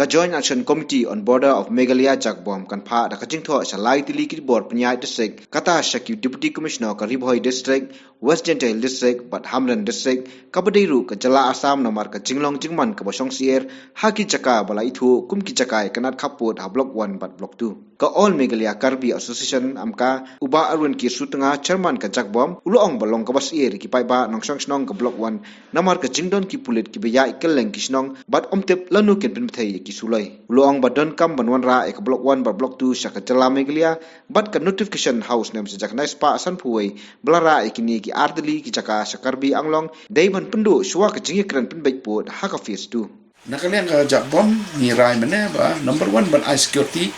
ka Joint Action Committee on Border of Meghalaya JACBOM kan pha da ka jingthoh salai tili ki board Panyai district kata Shaki Deputy Commissioner ka Ribhoi district West Jingthoh district Bat Hamdan district ka Badiru ka Jala Assam nomor ka Jinglong Jingman ka Shong syier haki jaka bala itu kum ki jakai kanat khaput ha block 1 bat block 2 ka All Meghalaya Karbi Association amka uba arun ki sutanga chairman ka JACBOM uloong balong ka syier ki pai ba nong snong ka block 1 namar ka jingdon ki pulit ki beya ikeleng ki snong bat omtep lanu ken pen thai ki sulai uloong badon kam banwan ra ek block 1 ba block 2 shaka Jala Meghalaya bat ka notification house nem sejak nai spa san puai blara ikini ki ardeli ki jaka sakarbi anglong daiban pendu suwa ka jingi kran pen baik pot ha ka face tu nakalian ka JACBOM ni rai mane ba number 1 ban security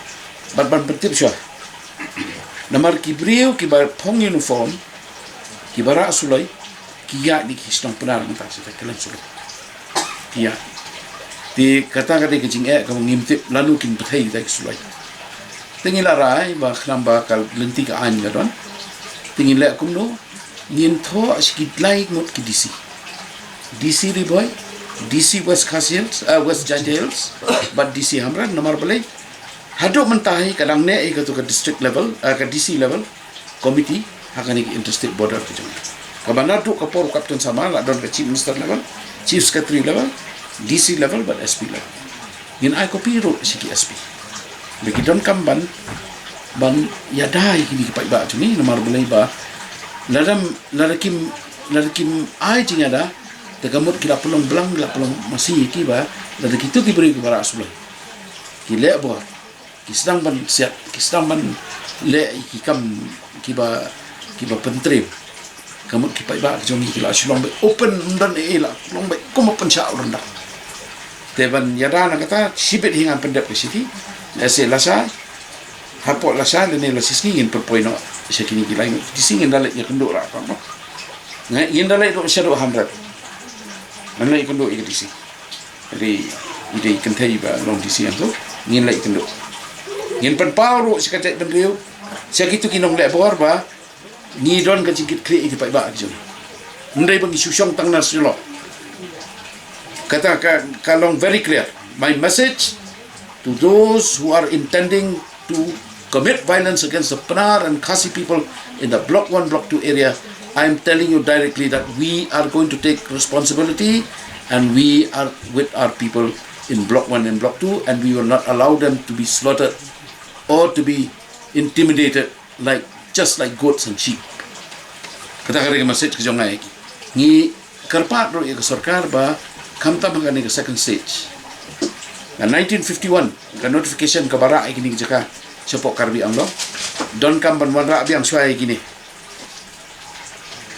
ban pentip sya namar ki brio ki ba thong uniform ki bara sulai ki ya ni ki stong penar mata sa kalan sulai ki ya di kata-kata ke jing ka ngimtip lalu kin pathai dai sulai tingin la rai ba khnamba kal lenti ka an gadon tingin la kumno jingthoh skit lai ngot ki DC Riboy DC West Khasiels West Jingthoh but DC Hamran nomor balai haduk mentahi kadang ne ke tu ke district level ke DC level committee hakani interstate border ke jong kabana tu ke por captain sama la don ke chief minister level chief secretary level DC level but SP level ngin ai kopi ro siki SP bagi don kamban ban yadai kini ke pai ba tu ni nomor balai ba ladam larakim ai jingada tegamut kila pelong belang kila pelong masih ki ba dari kitu ki beri ke bara sulai ki le bo ki sedang ban siap ki sedang ban le ki kam ki ba pentrem kamu ki pai ba jong ki la sulong be open dan ela long be kom open sha uranda teban yada na kata sibet hingan pendap ke siti ese lasa hapo lasa le ne lasis ngin perpoino sekini ki lain disingin dalek ya kenduk ra apa ngai yin dalek do shadow 100 Nanlai kendo ikutisi. Jadi ide ikan thai ba long disi yang tu ngin lai kendo. Ngin pen pauru sekacai bendriu. Segitu kinong le bor ba ni don ka jingkit kri iki pai ba jong. Ndai bang isu Shong tang nas lo. Kata ka long very clear. My message to those who are intending to commit violence against the Panar and Khasi people in the block 1 block 2 area, I am telling you directly that we are going to take responsibility and we are with our people in block 1 and block 2 and we will not allow them to be slaughtered or to be intimidated just like goats and sheep. Kata-kata message ke jongai ni karpat ro ya sarkar ba kamta mangani ke second stage. Na 1951 ka notification ka bara ikini jaka sepok karbi anglo don kam ban wanra biang suai gini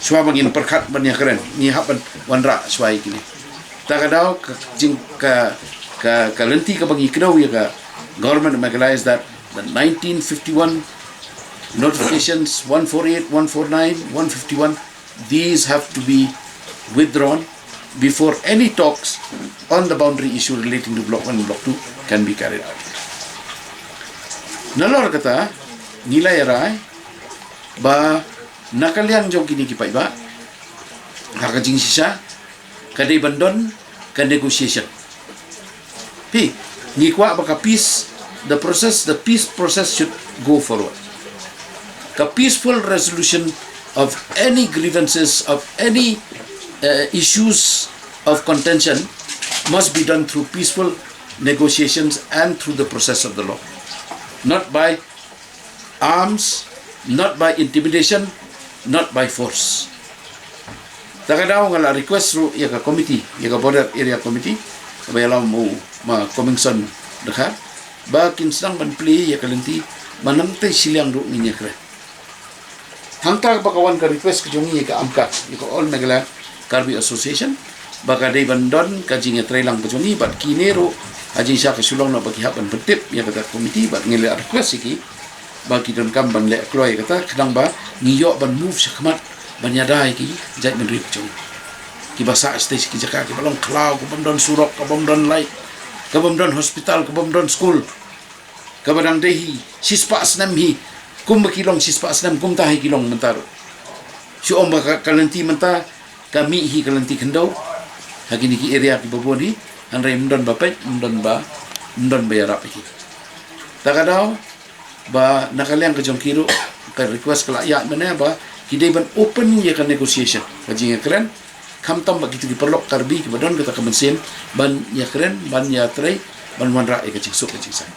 Suai bangin perkat banyak keren ni hapan wanra suai kini. Tak ada jing ka lenti ka bangi kedau ya ka government Meghalaya is that the 1951 notifications 148, 149, 151 these have to be withdrawn before any talks on the boundary issue relating to block 1 and block 2 can be carried out. Nalor kata nilai rai ba nakalian jong kini ki pai ba haka jing sisa kadai bandon ka negotiation pi ni kwa ba ka peace the peace process should go forward ka peaceful resolution of any grievances of any issues of contention must be done through peaceful negotiations and through the process of the law, not by arms, not by intimidation, not by force. Takadaw nga request ro ya ka committee, ya ka border area committee, bayalaw mo ma commission dekha, ba kinsang ban play ya kalenti manamtay silang ro niya kre. Hangtag bakawan ka request ka jongi ya ka amka, ya ka All Meghalaya Karbi Association, baka day bandon ka jinga trailang ka jongi bat kinero ajing siya ka sulong na baghihapan betip ya kata committee bat ngila request iki bagi don kam ban le kloy kata kadang ba ngiyo ban move sa kamat banyadai ki jai men rip chong ki basa stage ki jaka ki balong klau ko bom don surok ko bom don light ko bom don hospital ko bom don school ka badang dehi sispa asnam hi kum kilong sispa asnam kum tahi kilong mentar si om ba kalenti menta kami hi kalenti kendau hagini ki area ki boboni hanrai mundon bapai mundon ba ndon bayar apa iki. Takadaw ba nakaliang kajong kiro ka request kala ya mana ba kidai ban open ya kan negotiation kajing keren kam tam ba gitu diperlok karbi ke badon kata kemensin ban ya keren ban ya trai ban wanra e kajing sok kajing sai